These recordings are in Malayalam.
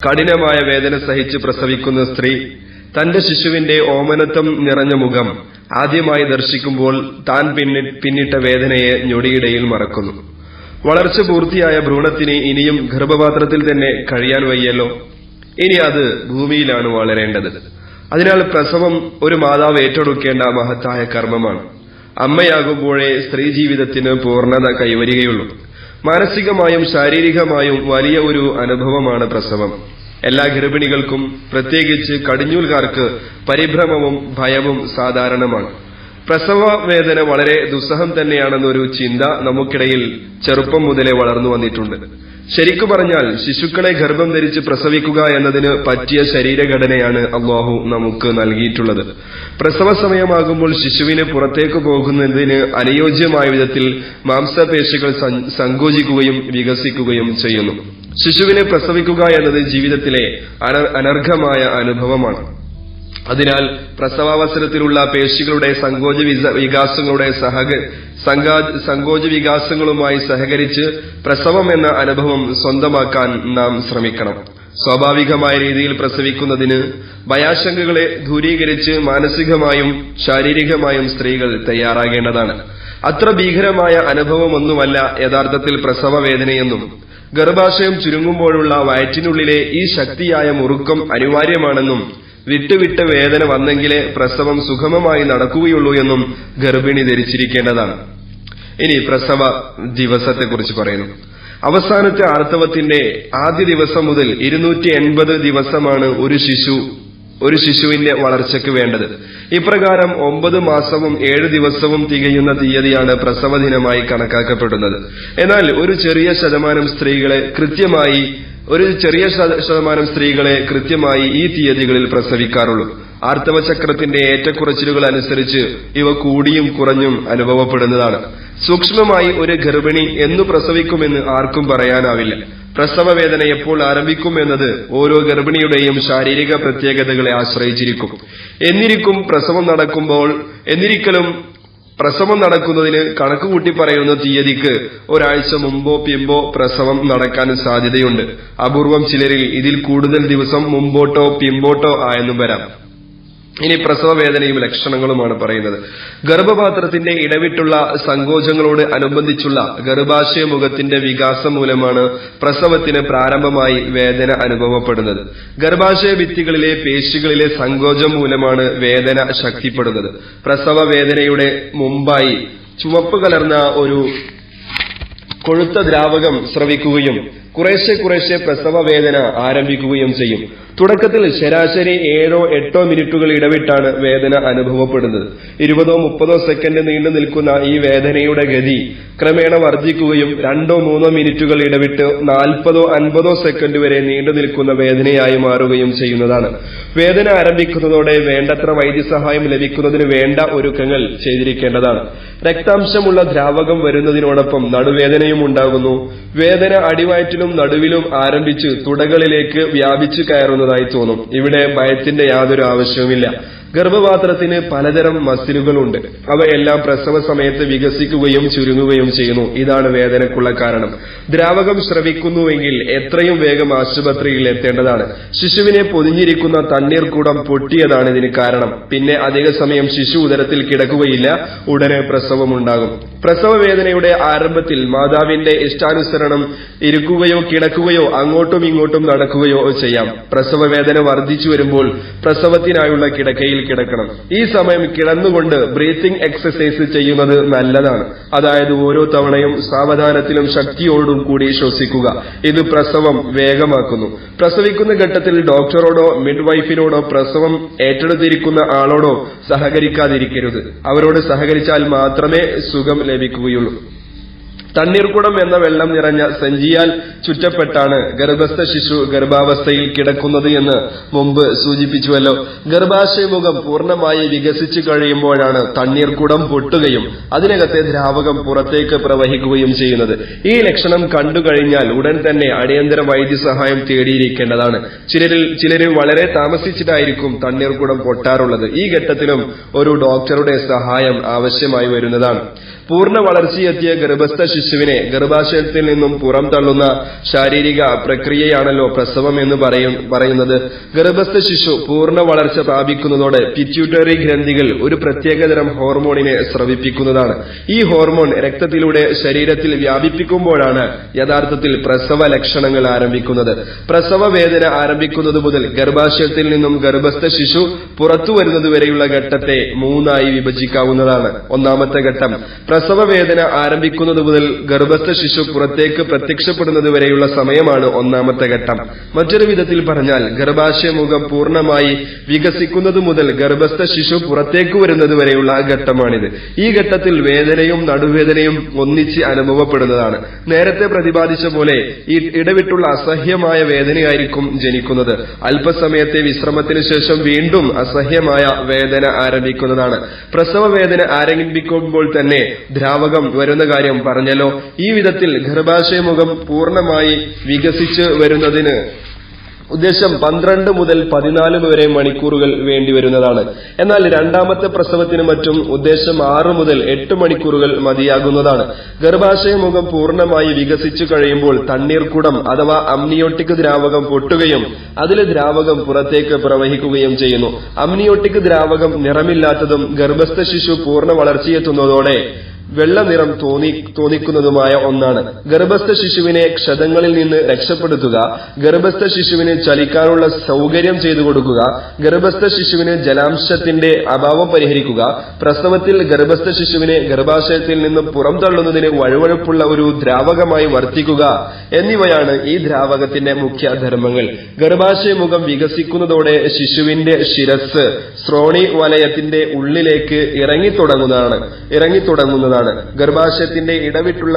കഠിനമായ വേദന സഹിച്ച് പ്രസവിക്കുന്ന സ്ത്രീ തന്റെ ശിശുവിന്റെ ഓമനത്വം നിറഞ്ഞ മുഖം ആദ്യമായി ദർശിക്കുമ്പോൾ താൻ പിന്നിട്ട വേദനയെ ഞൊടിയിടയിൽ മറക്കുന്നു. വളർച്ച പൂർത്തിയായ ഭ്രൂണത്തിന് ഇനിയും ഗർഭപാത്രത്തിൽ തന്നെ കഴിയാൻ വയ്യല്ലോ. ഇനി അത് ഭൂമിയിലാണ് വളരേണ്ടത്. അതിനാൽ പ്രസവം ഒരു മാതാവ് ഏറ്റെടുക്കേണ്ട മഹത്തായ കർമ്മമാണ്. അമ്മയാകുമ്പോഴേ സ്ത്രീ ജീവിതത്തിന് പൂർണ്ണത കൈവരികയുള്ളൂ. മാനസികമായും ശാരീരികമായും വലിയ ഒരു അനുഭവമാണ് പ്രസവം. എല്ലാ ഗർഭിണികൾക്കും, പ്രത്യേകിച്ച് കടിഞ്ഞൂൽക്കാർക്ക് പരിഭ്രമവും ഭയവും സാധാരണമാണ്. പ്രസവ വേദന വളരെ ദുസ്സഹം തന്നെയാണെന്നൊരു ചിന്ത നമുക്കിടയിൽ ചെറുപ്പം മുതലേ വളർന്നു വന്നിട്ടുണ്ട്. ശരിക്കു പറഞ്ഞാൽ ശിശുക്കളെ ഗർഭം ധരിച്ച് പ്രസവിക്കുക എന്നതിന് പറ്റിയ ശരീരഘടനയാണ് അല്ലാഹു നമുക്ക് നൽകിയിട്ടുള്ളത്. പ്രസവ സമയമാകുമ്പോൾ ശിശുവിന് പുറത്തേക്ക് പോകുന്നതിന് അനുയോജ്യമായ വിധത്തിൽ മാംസപേശികൾ സങ്കോചിക്കുകയും വികസിക്കുകയും ചെയ്യുന്നു. ശിശുവിനെ പ്രസവിക്കുക എന്നത് ജീവിതത്തിലെ അനർഘമായ അനുഭവമാണ്. അതിനാൽ പ്രസവാവസരത്തിലുള്ള പേശികളുടെ സങ്കോച വികാസങ്ങളുമായി സഹകരിച്ച് പ്രസവം എന്ന അനുഭവം സ്വന്തമാക്കാൻ നാം ശ്രമിക്കണം. സ്വാഭാവികമായ രീതിയിൽ പ്രസവിക്കുന്നതിന് ഭയാശങ്കകളെ ദൂരീകരിച്ച് മാനസികമായും ശാരീരികമായും സ്ത്രീകൾ തയ്യാറാകേണ്ടതാണ്. അത്ര ഭീകരമായ അനുഭവമൊന്നുമല്ല യഥാർത്ഥത്തിൽ പ്രസവ വേദനയെന്നും ഗർഭാശയം ചുരുങ്ങുമ്പോഴുള്ള വയറ്റിനുള്ളിലെ ഈ ശക്തിയായ മുറുക്കം അനിവാര്യമാണെന്നും വിട്ടുവിട്ട് വേദന വന്നെങ്കിലേ പ്രസവം സുഗമമായി നടക്കുകയുള്ളൂ എന്നും ഗർഭിണി ധരിച്ചിരിക്കേണ്ടതാണ്. ഇനി പ്രസവ ദിവസത്തെക്കുറിച്ച് പറയുന്നു. അവസാനത്തെ ആർത്തവത്തിന്റെ ആദ്യ ദിവസം മുതൽ 280 ദിവസമാണ് ഒരു ശിശുവിന്റെ വളർച്ചയ്ക്ക് വേണ്ടത്. ഇപ്രകാരം 9 മാസവും 7 ദിവസവും തികയുന്ന തീയതിയാണ് പ്രസവ ദിനമായി കണക്കാക്കപ്പെടുന്നത്. എന്നാൽ ഒരു ചെറിയ ശതമാനം സ്ത്രീകളെ കൃത്യമായി ഈ തീയതികളിൽ പ്രസവിക്കാറുള്ളൂ. ആർത്തവചക്രത്തിന്റെ ഏറ്റക്കുറച്ചിലുകൾ അനുസരിച്ച് ഇവ കൂടിയും കുറഞ്ഞും അനുഭവപ്പെടുന്നതാണ്. സൂക്ഷ്മമായി ഒരു ഗർഭിണി എന്നു പ്രസവിക്കുമെന്ന് ആർക്കും പറയാനാവില്ല. പ്രസവ വേദന എപ്പോൾ ആരംഭിക്കും എന്നത് ഓരോ ഗർഭിണിയുടെയും ശാരീരിക പ്രത്യേകതകളെ ആശ്രയിച്ചിരിക്കും. എന്നിരിക്കലും പ്രസവം നടക്കുന്നതിന് കണക്കുകൂട്ടി പറയുന്ന തീയതിക്ക് ഒരാഴ്ച മുമ്പോ പിമ്പോ പ്രസവം നടക്കാൻ സാധ്യതയുണ്ട്. അപൂർവം ചിലരിൽ ഇതിൽ കൂടുതൽ ദിവസം മുമ്പോട്ടോ പിമ്പോട്ടോ ആയെന്നും വരാം. ഇനി പ്രസവ വേദനയും ലക്ഷണങ്ങളുമാണ് പറയുന്നത്. ഗർഭപാത്രത്തിന്റെ ഇടവിട്ടുള്ള സങ്കോചങ്ങളോട് അനുബന്ധിച്ചുള്ള ഗർഭാശയ മുഖത്തിന്റെ വികാസം മൂലമാണ് പ്രസവത്തിന് പ്രാരംഭമായി വേദന അനുഭവപ്പെടുന്നത്. ഗർഭാശയ ഭിത്തികളിലെ പേശികളിലെ സങ്കോചം മൂലമാണ് വേദന ശക്തിപ്പെടുന്നത്. പ്രസവ വേദനയുടെ മുമ്പായി ചുവപ്പ് കലർന്ന ഒരു കൊഴുത്ത ദ്രാവകം സ്രവിക്കുകയും കുറേശ്ശെ പ്രസവ വേദന ആരംഭിക്കുകയും ചെയ്യും. തുടക്കത്തിൽ ശരാശരി 7-8 മിനിറ്റുകൾ ഇടവിട്ടാണ് വേദന അനുഭവപ്പെടുന്നത്. 20-30 സെക്കൻഡ് നീണ്ടു നിൽക്കുന്ന ഈ വേദനയുടെ ഗതി ക്രമേണ വർദ്ധിക്കുകയും 2-3 മിനിറ്റുകൾ ഇടവിട്ട് 40-50 സെക്കൻഡ് വരെ നീണ്ടു നിൽക്കുന്ന വേദനയായി മാറുകയും ചെയ്യുന്നതാണ്. വേദന ആരംഭിക്കുന്നതോടെ വേണ്ടത്ര വൈദ്യസഹായം ലഭിക്കുന്നതിന് വേണ്ട ഒരുക്കങ്ങൾ ചെയ്തിരിക്കേണ്ടതാണ്. രക്താംശമുള്ള ദ്രാവകം വരുന്നതിനോടൊപ്പം നടുവേദനയും ഉണ്ടാകുന്നു. വേദന അടിവയറ്റിലും നടുവിലും ആരംഭിച്ച് തുടകളിലേക്ക് വ്യാപിച്ചു കയറുന്നതായി തോന്നും. ഇവിടെ ഭയത്തിന്റെ യാതൊരു ആവശ്യവുമില്ല. ഗർഭപാത്രത്തിന് പലതരം മസിലുകളുണ്ട്. അവയെല്ലാം പ്രസവ സമയത്ത് വികസിക്കുകയും ചുരുങ്ങുകയും ചെയ്യുന്നു. ഇതാണ് വേദനക്കുള്ള കാരണം. ദ്രാവകം സ്രവിക്കുന്നുവെങ്കിൽ എത്രയും വേഗം ആശുപത്രിയിൽ എത്തേണ്ടതാണ്. ശിശുവിനെ പൊതിഞ്ഞിരിക്കുന്ന തണ്ണീർക്കുടം പൊട്ടിയതാണ് ഇതിന് കാരണം. പിന്നെ അധിക സമയം ശിശു ഉദരത്തിൽ കിടക്കുകയില്ല. ഉടനെ പ്രസവമുണ്ടാകും. പ്രസവ വേദനയുടെ ആരംഭത്തിൽ മാതാവിന്റെ ഇഷ്ടാനുസരണം ഇരിക്കുകയോ കിടക്കുകയോ അങ്ങോട്ടും ഇങ്ങോട്ടും നടക്കുകയോ ചെയ്യാം. പ്രസവ വേദന വർദ്ധിച്ചു വരുമ്പോൾ പ്രസവത്തിനായുള്ള കിടക്കയിൽ കിടക്കണം. ഈ സമയം കിടന്നുകൊണ്ട് ബ്രീത്തിംഗ് എക്സസൈസ് ചെയ്യുന്നത് നല്ലതാണ്. അതായത് ഓരോ തവണയും സാവധാനത്തിലും ശക്തിയോടും കൂടി ശ്വസിക്കുക. ഇത് പ്രസവം വേഗമാക്കുന്നു. പ്രസവിക്കുന്ന ഘട്ടത്തിൽ ഡോക്ടറോടോ മിഡ്വൈഫിനോടോ പ്രസവം ഏറ്റെടുത്തിരിക്കുന്ന ആളോടോ സഹകരിക്കാതിരിക്കരുത്. അവരോട് സഹകരിച്ചാൽ മാത്രമേ സുഖം ലഭിക്കുകയുള്ളൂ. തണ്ണീർക്കുടം എന്ന വെള്ളം നിറഞ്ഞ സഞ്ചിയാൽ ചുറ്റപ്പെട്ടാണ് ഗർഭസ്ഥ ശിശു ഗർഭാവസ്ഥയിൽ കിടക്കുന്നത് എന്ന് മുമ്പ് സൂചിപ്പിച്ചുവല്ലോ. ഗർഭാശയമുഖം പൂർണ്ണമായി വികസിച്ചു കഴിയുമ്പോഴാണ് തണ്ണീർക്കുടം പൊട്ടുകയും അതിനകത്തെ ദ്രാവകം പുറത്തേക്ക് പ്രവഹിക്കുകയും ചെയ്യുന്നത്. ഈ ലക്ഷണം കണ്ടുകഴിഞ്ഞാൽ ഉടൻ തന്നെ അടിയന്തര വൈദ്യസഹായം തേടിയിരിക്കേണ്ടതാണ്. ചിലരിൽ വളരെ താമസിച്ചിട്ടായിരിക്കും തണ്ണീർക്കുടം പൊട്ടാറുള്ളത്. ഈ ഘട്ടത്തിലും ഒരു ഡോക്ടറുടെ സഹായം ആവശ്യമായി വരുന്നതാണ്. പൂർണ്ണ വളർച്ചയെത്തിയ ഗർഭസ്ഥ ശിശുവിനെ ഗർഭാശയത്തിൽ നിന്നും പുറംതള്ളുന്ന ശാരീരിക പ്രക്രിയയാണല്ലോ പ്രസവം എന്ന് പറയുന്നത്. ഗർഭസ്ഥ ശിശു പൂർണ്ണ വളർച്ച പ്രാപിക്കുന്നതോടെ പിറ്റ്യൂട്ടറി ഗ്രന്ഥികൾ ഒരു പ്രത്യേകതരം ഹോർമോണിനെ സ്രവിപ്പിക്കുന്നതാണ്. ഈ ഹോർമോൺ രക്തത്തിലൂടെ ശരീരത്തിൽ വ്യാപിപ്പിക്കുമ്പോഴാണ് യഥാർത്ഥത്തിൽ പ്രസവ ലക്ഷണങ്ങൾ ആരംഭിക്കുന്നത്. പ്രസവ വേദന ആരംഭിക്കുന്നത് മുതൽ ഗർഭാശയത്തിൽ നിന്നും ഗർഭസ്ഥ ശിശു പുറത്തു വരുന്നതുവരെയുള്ള ഘട്ടത്തെ 3 ആയി വിഭജിക്കാവുന്നതാണ്. ഒന്നാമത്തെ ഘട്ടം പ്രസവ വേദന ആരംഭിക്കുന്നത് മുതൽ ഗർഭസ്ഥ ശിശു പുറത്തേക്ക് പ്രത്യക്ഷപ്പെടുന്നതുവരെയുള്ള സമയമാണ് ഒന്നാമത്തെ ഘട്ടം. മറ്റൊരു വിധത്തിൽ പറഞ്ഞാൽ ഗർഭാശയമുഖം പൂർണ്ണമായി വികസിക്കുന്നത് മുതൽ ഗർഭസ്ഥ ശിശു പുറത്തേക്ക് വരുന്നതുവരെയുള്ള ഘട്ടമാണിത്. ഈ ഘട്ടത്തിൽ വേദനയും നടുവേദനയും ഒന്നിച്ച് അനുഭവപ്പെടുന്നതാണ്. നേരത്തെ പ്രതിപാദിച്ച പോലെ ഈ ഇടവിട്ടുള്ള അസഹ്യമായ വേദനയായിരിക്കും ജനിക്കുന്നത്. അല്പസമയത്തെ വിശ്രമത്തിന് ശേഷം വീണ്ടും അസഹ്യമായ വേദന ആരംഭിക്കുന്നതാണ്. പ്രസവ വേദന ആരംഭിക്കുമ്പോൾ തന്നെ ദ്രാവകം വരുന്ന കാര്യം പറഞ്ഞല്ലോ. ഈ വിധത്തിൽ ഗർഭാശയമുഖം പൂർണ്ണമായി വികസിച്ച് വരുന്നതിന് ഉദ്ദേശം 12 മുതൽ 14 വരെ മണിക്കൂറുകൾ വേണ്ടിവരുന്നതാണ്. എന്നാൽ രണ്ടാമത്തെ പ്രസവത്തിന് മറ്റും ഉദ്ദേശം 6 മുതൽ 8 മണിക്കൂറുകൾ മതിയാകുന്നതാണ്. ഗർഭാശയമുഖം പൂർണ്ണമായി വികസിച്ചു കഴിയുമ്പോൾ തണ്ണീർക്കുടം അഥവാ അമ്നിയോട്ടിക് ദ്രാവകം പൊട്ടുകയും അതിലെ ദ്രാവകം പുറത്തേക്ക് പ്രവഹിക്കുകയും ചെയ്യുന്നു. അമ്നിയോട്ടിക് ദ്രാവകം നിറമില്ലാത്തതും ഗർഭസ്ഥ ശിശു പൂർണ്ണ വളർച്ചയെത്തുന്നതോടെ വെള്ള നിറം തോന്നിക്കുന്നതുമായ ഒന്നാണ്. ഗർഭസ്ഥ ശിശുവിനെ ക്ഷതങ്ങളിൽ നിന്ന് രക്ഷപ്പെടുത്തുക, ഗർഭസ്ഥ ശിശുവിന് ചലിക്കാനുള്ള സൗകര്യം ചെയ്തു കൊടുക്കുക, ഗർഭസ്ഥ ശിശുവിന് ജലാംശത്തിന്റെ അഭാവം പരിഹരിക്കുക, പ്രസവത്തിൽ ഗർഭസ്ഥ ശിശുവിനെ ഗർഭാശയത്തിൽ നിന്ന് പുറംതള്ളുന്നതിന് വഴുവഴുപ്പുള്ള ഒരു ദ്രാവകമായി വർത്തിക്കുക എന്നിവയാണ് ഈ ദ്രാവകത്തിന്റെ മുഖ്യ ധർമ്മങ്ങൾ. ഗർഭാശയമുഖം വികസിക്കുന്നതോടെ ശിശുവിന്റെ ശിരസ് ശ്രോണി വലയത്തിന്റെ ഉള്ളിലേക്ക് ഇറങ്ങിത്തുടങ്ങുന്നതാണ്. ഗർഭാശയത്തിന്റെ ഇടവിട്ടുള്ള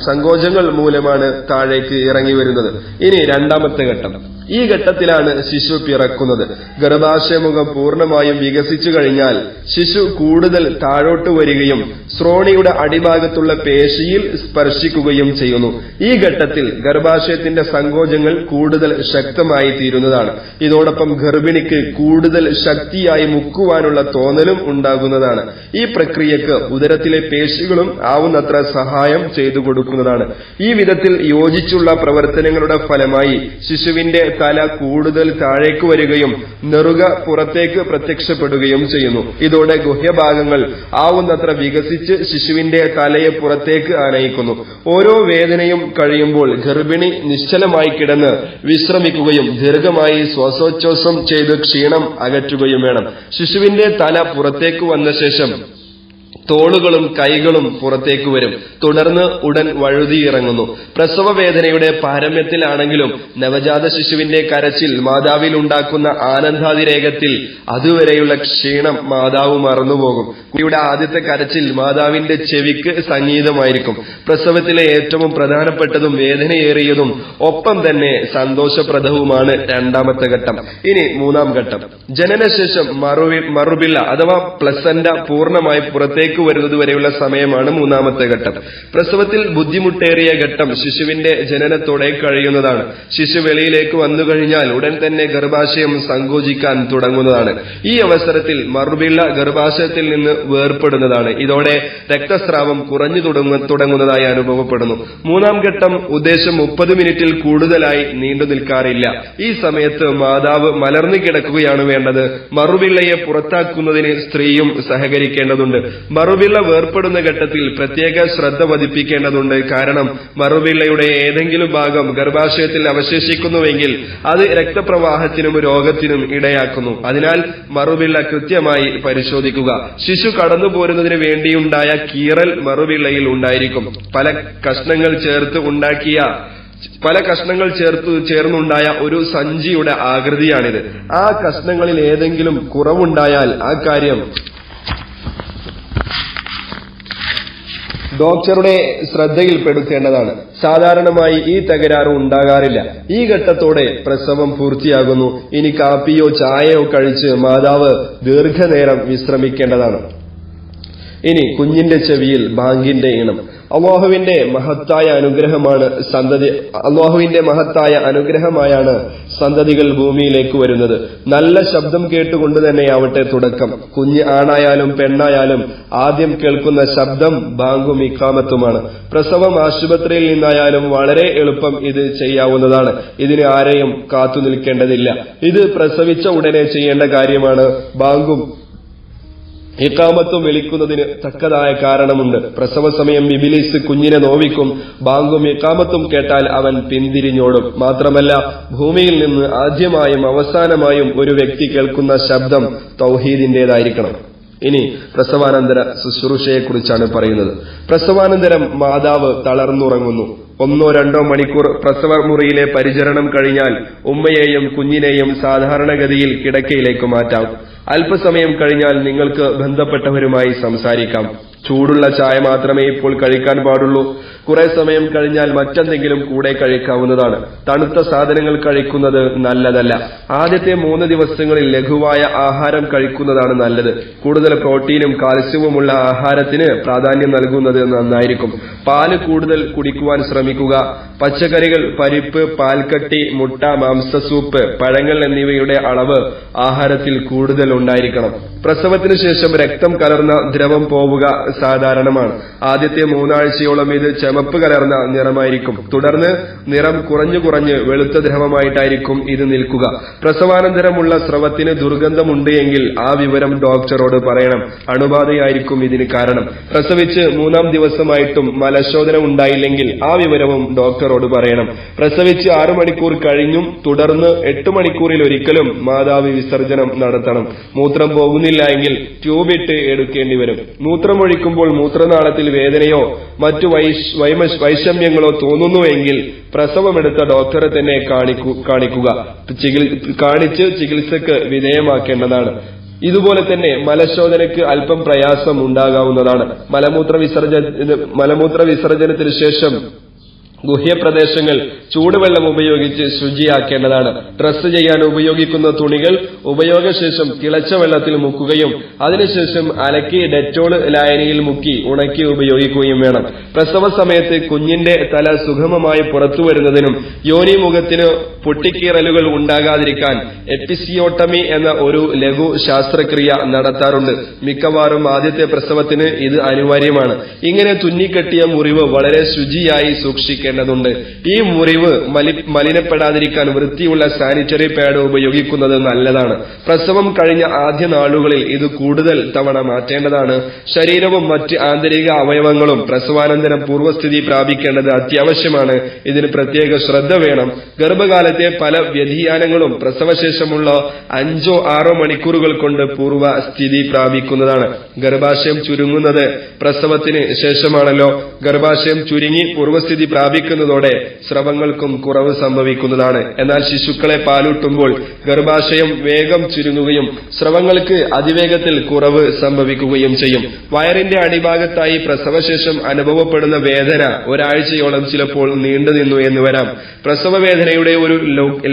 സങ്കോചങ്ങൾ മൂലമാണ് താഴേക്ക് ഇറങ്ങി വരുന്നത്. ഇനി രണ്ടാമത്തെ ഘട്ടം. ഈ ഘട്ടത്തിലാണ് ശിശു പിറക്കുന്നത്. ഗർഭാശയമുഖം പൂർണ്ണമായും വികസിച്ചു കഴിഞ്ഞാൽ ശിശു കൂടുതൽ താഴോട്ട് വരികയും ശ്രോണിയുടെ അടിഭാഗത്തുള്ള പേശിയിൽ സ്പർശിക്കുകയും ചെയ്യുന്നു. ഈ ഘട്ടത്തിൽ ഗർഭാശയത്തിന്റെ സങ്കോചങ്ങൾ കൂടുതൽ ശക്തമായി തീരുന്നതാണ്. ഇതോടൊപ്പം ഗർഭിണിക്ക് കൂടുതൽ ശക്തിയായി മുക്കുവാനുള്ള തോന്നലും ഉണ്ടാകുന്നതാണ്. ഈ പ്രക്രിയക്ക് ഉദരത്തിലെ പേശികളും ആവുന്നത്ര സഹായം ചെയ്തു കൊടുക്കുന്നതാണ്. ഈ വിധത്തിൽ യോജിച്ചുള്ള പ്രവർത്തനങ്ങളുടെ ഫലമായി ശിശുവിന്റെ തല കൂടുതൽ താഴേക്ക് വരികയും നെറുക പുറത്തേക്ക് പ്രത്യക്ഷപ്പെടുകയും ചെയ്യുന്നു. ഇതോടെ ഗുഹ്യഭാഗങ്ങൾ ആവുന്നത്ര വികസിച്ച് ശിശുവിന്റെ തലയെ പുറത്തേക്ക് ആനയിക്കുന്നു. ഓരോ വേദനയും കഴിയുമ്പോൾ ഗർഭിണി നിശ്ചലമായി കിടന്ന് വിശ്രമിക്കുകയും ദീർഘമായി ശ്വാസോച്ഛ്വാസം ചെയ്ത് ക്ഷീണം അകറ്റുകയും വേണം. ശിശുവിന്റെ തല പുറത്തേക്ക് വന്ന ശേഷം തോളുകളും കൈകളും പുറത്തേക്ക് വരും. തുടർന്ന് ഉടൻ വഴുതിയിറങ്ങുന്നു. പ്രസവ വേദനയുടെ പാരമ്യത്തിലാണെങ്കിലും നവജാത ശിശുവിന്റെ കരച്ചിൽ മാതാവിൽ ഉണ്ടാക്കുന്ന ആനന്ദാതിരേകത്തിൽ അതുവരെയുള്ള ക്ഷീണം മാതാവ് മറന്നുപോകും. കുട്ടിയുടെ ആദ്യത്തെ കരച്ചിൽ മാതാവിന്റെ ചെവിക്ക് സംഗീതമായിരിക്കും. പ്രസവത്തിലെ ഏറ്റവും പ്രധാനപ്പെട്ടതും വേദനയേറിയതും ഒപ്പം തന്നെ സന്തോഷപ്രദവുമാണ് രണ്ടാമത്തെ ഘട്ടം. ഇനി മൂന്നാം ഘട്ടം. ജനനശേഷം മറുപിള്ള അഥവാ പ്ലസന്റ പൂർണ്ണമായി പുറത്തേക്ക് വരുന്നതുവരെയുള്ള സമയമാണ് മൂന്നാമത്തെ ഘട്ടം. പ്രസവത്തിൽ ബുദ്ധിമുട്ടേറിയ ഘട്ടം ശിശുവിന്റെ ജനനത്തോടെ കഴിയുന്നതാണ്. ശിശു വെളിയിലേക്ക് വന്നു കഴിഞ്ഞാൽ ഉടൻ തന്നെ ഗർഭാശയം സങ്കോചിക്കാൻ തുടങ്ങുന്നതാണ്. ഈ അവസരത്തിൽ മറുപിള്ള ഗർഭാശയത്തിൽ നിന്ന് വേർപ്പെടുന്നതാണ്. ഇതോടെ രക്തസ്രാവം കുറഞ്ഞു തുടങ്ങുന്നതായി അനുഭവപ്പെടുന്നു. മൂന്നാം ഘട്ടം ഉദ്ദേശം 30 മിനിറ്റിൽ കൂടുതലായി നീണ്ടു നിൽക്കാറില്ല. ഈ സമയത്ത് മാതാവ് മലർന്നു കിടക്കുകയാണ് വേണ്ടത്. മറുപിള്ളയെ പുറത്താക്കുന്നതിന് സ്ത്രീയും സഹകരിക്കേണ്ടതുണ്ട്. മറുപിള്ള വേർപ്പെടുന്ന ഘട്ടത്തിൽ പ്രത്യേക ശ്രദ്ധ പതിപ്പിക്കേണ്ടതുണ്ട്. കാരണം മറുപിള്ളയുടെ ഏതെങ്കിലും ഭാഗം ഗർഭാശയത്തിൽ അവശേഷിക്കുന്നുവെങ്കിൽ അത് രക്തപ്രവാഹത്തിനും രോഗത്തിനും ഇടയാക്കുന്നു. അതിനാൽ മറുപിള്ള കൃത്യമായി പരിശോധിക്കുക. ശിശു കടന്നുപോരുന്നതിന് വേണ്ടിയുണ്ടായ കീറൽ മറുപിള്ളയിൽ ഉണ്ടായിരിക്കും. പല കഷ്ണങ്ങൾ ചേർന്നുണ്ടായ ഒരു സഞ്ചിയുടെ ആകൃതിയാണിത്. ആ കഷ്ണങ്ങളിൽ ഏതെങ്കിലും കുറവുണ്ടായാൽ ആ കാര്യം ഡോക്ടറുടെ ശ്രദ്ധയിൽപ്പെടുത്തേണ്ടതാണ്. സാധാരണമായി ഈ തകരാറ് ഉണ്ടാകാറില്ല. ഈ ഘട്ടത്തോടെ പ്രസവം പൂർത്തിയാകുന്നു. ഇനി കാപ്പിയോ ചായയോ കഴിച്ച് മാതാവ് ദീർഘനേരം വിശ്രമിക്കേണ്ടതാണ്. ഇനി കുഞ്ഞിന്റെ ചെവിയിൽ ബാങ്കിന്റെ ഈണം. അല്ലാഹുവിന്റെ മഹത്തായ അനുഗ്രഹമായാണ് സന്തതികൾ ഭൂമിയിലേക്ക് വരുന്നത്. നല്ല ശബ്ദം കേട്ടുകൊണ്ട് തന്നെയാവട്ടെ തുടക്കം. കുഞ്ഞ് ആണായാലും പെണ്ണായാലും ആദ്യം കേൾക്കുന്ന ശബ്ദം ബാങ്കും ഇഖാമത്തുമാണ്. പ്രസവം ആശുപത്രിയിൽ നിന്നായാലും വളരെ എളുപ്പം ഇത് ചെയ്യാവുന്നതാണ്. ഇതിന് ആരെയും കാത്തു നിൽക്കേണ്ടതില്ല. ഇത് പ്രസവിച്ച ഉടനെ ചെയ്യേണ്ട കാര്യമാണ്. ബാങ്കും ഇഖാമത്തും വിളിക്കുന്നതിന് തക്കതായ കാരണമുണ്ട്. പ്രസവ സമയം ഇബ്ലീസ് കുഞ്ഞിനെ നോവിക്കും. ബാങ്കും ഇഖാമത്തും കേട്ടാൽ അവൻ പിന്തിരിഞ്ഞോടും. മാത്രമല്ല, ഭൂമിയിൽ നിന്ന് ആദ്യമായും അവസാനമായും ഒരു വ്യക്തി കേൾക്കുന്ന ശബ്ദം തൗഹീദിന്റേതായിരിക്കണം. ഇനി പ്രസവാനന്തര ശുശ്രൂഷയെക്കുറിച്ചാണ് പറയുന്നത്. പ്രസവാനന്തരം മാതാവ് തളർന്നുറങ്ങുന്നു. 1-2 മണിക്കൂർ പ്രസവ മുറിയിലെ പരിചരണം കഴിഞ്ഞാൽ ഉമ്മയെയും കുഞ്ഞിനെയും സാധാരണഗതിയിൽ കിടക്കയിലേക്ക് മാറ്റാം. അല്പസമയം കഴിഞ്ഞാൽ നിങ്ങൾക്ക് ബന്ധപ്പെട്ടവരുമായി സംസാരിക്കാം. ചൂടുള്ള ചായ മാത്രമേ ഇപ്പോൾ കഴിക്കാൻ പാടുള്ളൂ. കുറെ സമയം കഴിഞ്ഞാൽ മറ്റെന്തെങ്കിലും കൂടെ കഴിക്കാവുന്നതാണ്. തണുത്ത സാധനങ്ങൾ കഴിക്കുന്നത് നല്ലതല്ല. ആദ്യത്തെ 3 ദിവസങ്ങളിൽ ലഘുവായ ആഹാരം കഴിക്കുന്നതാണ് നല്ലത്. കൂടുതൽ പ്രോട്ടീനും കാൽസ്യവുമുള്ള ആഹാരത്തിന് പ്രാധാന്യം നൽകുന്നത് നന്നായിരിക്കും. പാല് കൂടുതൽ കുടിക്കുവാൻ ശ്രമിക്കുക. പച്ചക്കറികൾ, പരിപ്പ്, പാൽക്കട്ടി, മുട്ട, മാംസസൂപ്പ്, പഴങ്ങൾ എന്നിവയുടെ അളവ് ആഹാരത്തിൽ കൂടുതൽ ഉണ്ടായിരിക്കണം. പ്രസവത്തിനു ശേഷം രക്തം കലർന്ന ദ്രവം പോവുക സാധാരണമാണ്. ആദ്യത്തെ 3 ആഴ്ചയോളം ഇത് ചുമപ്പ് കലർന്ന നിറമായിരിക്കും. തുടർന്ന് നിറം കുറഞ്ഞു വെളുത്ത ദ്രവമായിട്ടായിരിക്കും ഇത് നിൽക്കുക. പ്രസവാനന്തരമുള്ള സ്രവത്തിന് ദുർഗന്ധമുണ്ട് എങ്കിൽ ആ വിവരം ഡോക്ടറോട് പറയണം. അണുബാധയായിരിക്കും ഇതിന് കാരണം. പ്രസവിച്ച് 3-ാം ദിവസമായിട്ടും മലശോധന ഉണ്ടായില്ലെങ്കിൽ ആ വിവരവും ഡോക്ടറോട് പറയണം. പ്രസവിച്ച് 6 മണിക്കൂർ കഴിഞ്ഞും തുടർന്ന് 8 മണിക്കൂറിൽ ഒരിക്കലും മാതാവ് വിസർജനം നടത്തണം. മൂത്രം പോകുന്നില്ല എങ്കിൽ ട്യൂബിട്ട് എടുക്കേണ്ടി വരും. മൂത്രമൊഴിക്കുമ്പോൾ മൂത്രനാളത്തിൽ വേദനയോ മറ്റു വൈഷമ്യങ്ങളോ തോന്നുന്നുവെങ്കിൽ പ്രസവമെടുത്ത ഡോക്ടറെ തന്നെ കാണിച്ച് ചികിത്സക്ക് വിധേയമാക്കേണ്ടതാണ്. ഇതുപോലെ തന്നെ മലശോധനയ്ക്ക് അല്പം പ്രയാസം ഉണ്ടാകാവുന്നതാണ്. മലമൂത്ര വിസർജനത്തിന് ശേഷം ഗുഹ്യപ്രദേശങ്ങൾ ചൂടുവെള്ളം ഉപയോഗിച്ച് ശുചിയാക്കേണ്ടതാണ്. ഡ്രസ്സ് ചെയ്യാൻ ഉപയോഗിക്കുന്ന തുണികൾ ഉപയോഗശേഷം തിളച്ച വെള്ളത്തിൽ മുക്കുകയും അതിനുശേഷം അലക്കി ഡെറ്റോൾ ലായനിയിൽ മുക്കി ഉണക്കി ഉപയോഗിക്കുകയും വേണം. പ്രസവ സമയത്ത് കുഞ്ഞിന്റെ തല സുഗമമായി പുറത്തു വരുന്നതിനും യോനിമുഖത്തിന് പൊട്ടിക്കീറലുകൾ ഉണ്ടാകാതിരിക്കാൻ എപ്പിസിയോട്ടമി എന്ന ഒരു ലഘു ശാസ്ത്രക്രിയ നടത്താറുണ്ട്. മിക്കവാറും ആദ്യത്തെ പ്രസവത്തിന് ഇത് അനിവാര്യമാണ്. ഇങ്ങനെ തുന്നിക്കെട്ടിയ മുറിവ് വളരെ ശുചിയായി സൂക്ഷിക്കേണ്ടതുണ്ട്. ഈ മുറിവ് മലിനപ്പെടാതിരിക്കാൻ വൃത്തിയുള്ള സാനിറ്ററി പാഡ് ഉപയോഗിക്കുന്നത് നല്ലതാണ്. പ്രസവം കഴിഞ്ഞ ആദ്യ നാളുകളിൽ ഇത് കൂടുതൽ തവണ മാറ്റേണ്ടതാണ്. ശരീരവും മറ്റ് ആന്തരിക അവയവങ്ങളും പ്രസവാനന്തരം പൂർവ്വസ്ഥിതി പ്രാപിക്കേണ്ടത് അത്യാവശ്യമാണ്. ഇതിന് പ്രത്യേക ശ്രദ്ധ വേണം. ഗർഭകാലത്തെ പല വ്യതിയാനങ്ങളും പ്രസവശേഷമുള്ള 5-6 മണിക്കൂറുകൾ കൊണ്ട് പൂർവ്വസ്ഥിതി പ്രാപിക്കുന്നതാണ്. ഗർഭാശയം ചുരുങ്ങുന്നത് പ്രസവത്തിന് ശേഷമാണല്ലോ. ഗർഭാശയം ചുരുങ്ങി പൂർവ്വസ്ഥിതി പ്രാപിക്കുന്നതോടെ സ്രവങ്ങൾക്കും കുറവ് സംഭവിക്കുന്നതാണ്. എന്നാൽ ശിശുക്കളെ പാലൂട്ടുമ്പോൾ ഗർഭാശയം വേഗം ചുരുങ്ങുകയും സ്രവങ്ങൾക്ക് അതിവേഗത്തിൽ കുറവ് സംഭവിക്കുകയും ചെയ്യും. വയറിന്റെ അടിഭാഗത്തായി പ്രസവശേഷം അനുഭവപ്പെടുന്ന വേദന ഒരാഴ്ചയോളം ചിലപ്പോൾ നീണ്ടുനിന്നു എന്ന് വരാം. പ്രസവ വേദനയുടെ ഒരു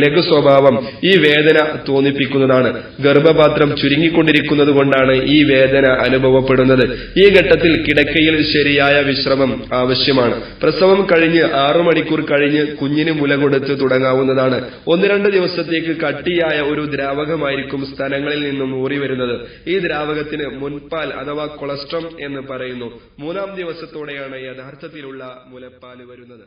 ലഘു സ്വഭാവം ഈ വേദന തോന്നിപ്പിക്കുന്നതാണ്. ഗർഭപാത്രം ചുരുങ്ങിക്കൊണ്ടിരിക്കുന്നത് കൊണ്ടാണ് ഈ വേദന അനുഭവപ്പെടുന്നത്. ഈ ഘട്ടത്തിൽ കിടക്കയിൽ ശരിയായ വിശ്രമം ആവശ്യമാണ്. പ്രസവം കഴിഞ്ഞ് 6 മണിക്കൂർ കഴിഞ്ഞ് കുഞ്ഞിന് മുല കൊടുത്ത് തുടങ്ങാവുന്നതാണ്. 1-2 ദിവസത്തേക്ക് കട്ടിയായ ഒരു ദ്രാവകമായിരിക്കും സ്തനങ്ങളിൽ നിന്നും ഊറി വരുന്നത്. ഈ ദ്രാവകത്തിന് മുൻപാൽ അഥവാ കൊളസ്ട്രം എന്ന് പറയുന്നു. 3-ാം ദിവസത്തോടെയാണ് യഥാർത്ഥത്തിലുള്ള മുലപ്പാല് വരുന്നത്.